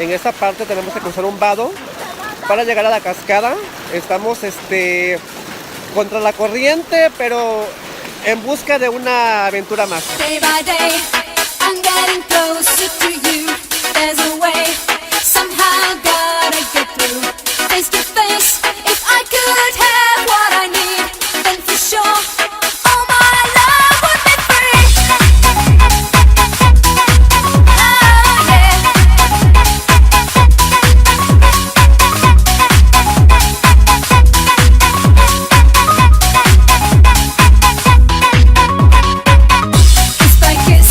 En esta parte tenemos que cruzar un vado para llegar a la cascada. Estamos contra la corriente, pero en busca de una aventura más. Day by day, I'm getting closer to you. There's a way, somehow gotta get through. Face to face, if I could have what I need, then for sure, all my love would be free. Oh yeah. Kiss by kiss,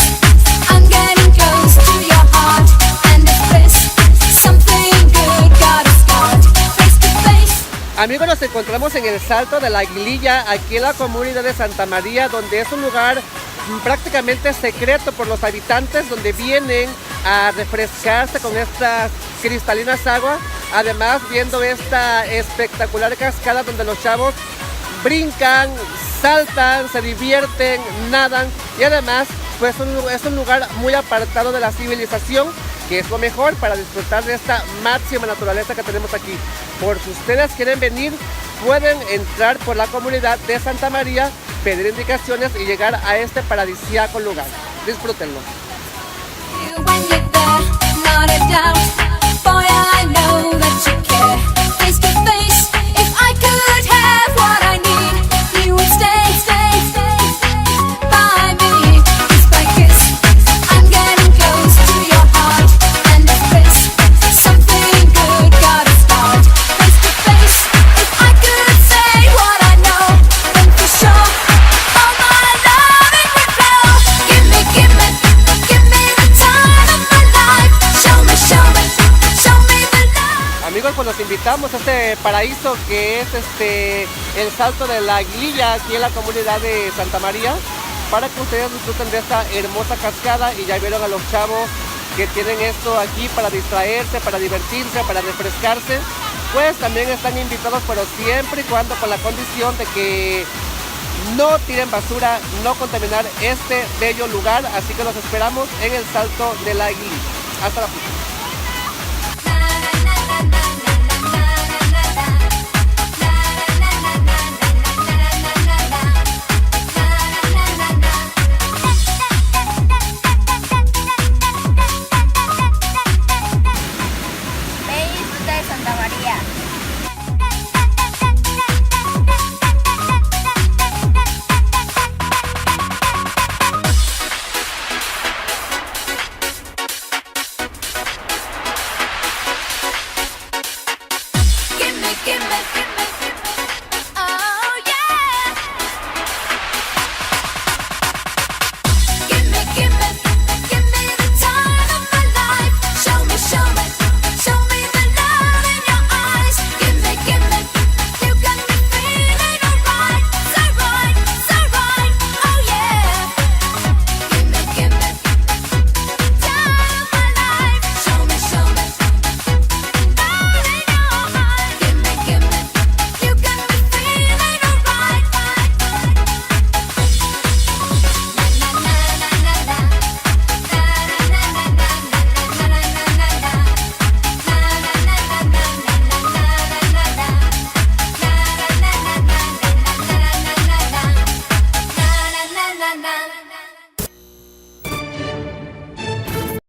I'm getting close to your heart, and if this something good gotta start. Face to face. Amigos, nos encontramos en el Salto de la Aguililla, aquí en la comunidad de Santa María, donde es un lugar prácticamente secreto por los habitantes, donde vienen a refrescarse con estas cristalinas aguas, además viendo esta espectacular cascada donde los chavos brincan, saltan, se divierten, nadan y además pues es un lugar muy apartado de la civilización, que es lo mejor para disfrutar de esta máxima naturaleza que tenemos aquí. Por si ustedes quieren venir, pueden entrar por la comunidad de Santa María, pedir indicaciones y llegar a este paradisíaco lugar. Disfrútenlo. When you're there, not a doubt. Boy, I know that you care. Face to face, if I could have what I need, you would stay, stay, stay, stay by me. Kiss by kiss, I'm getting close to your heart, and if this something good gotta start. Face to face, if I could say what I know, then for sure, all my loving would flow. Give me, give me, give me the time of my life. Show me, show me, show me the love. Amigos, pues los invitamos a este paraíso que es el Salto de la Aguililla, aquí en la comunidad de Santa María, para que ustedes disfruten de esta hermosa cascada. Y ya vieron a los chavos que tienen esto aquí para distraerse, para divertirse, para refrescarse. Pues también están invitados, pero siempre y cuando con la condición de que no tiren basura, no contaminar este bello lugar. Así que los esperamos en el Salto de la Aguililla. Hasta la próxima. Ve y disfruta de Santa María. Give me, give me, give me, give me. Oh yeah. Give me, give me, give me the time of my life. Show me, show me, show me the love in your eyes. Give me, you got me feeling alright, so right, so right. Oh yeah. Give me, time of my life. Show me, love in your eyes. Give me, you got me feeling alright, right, right.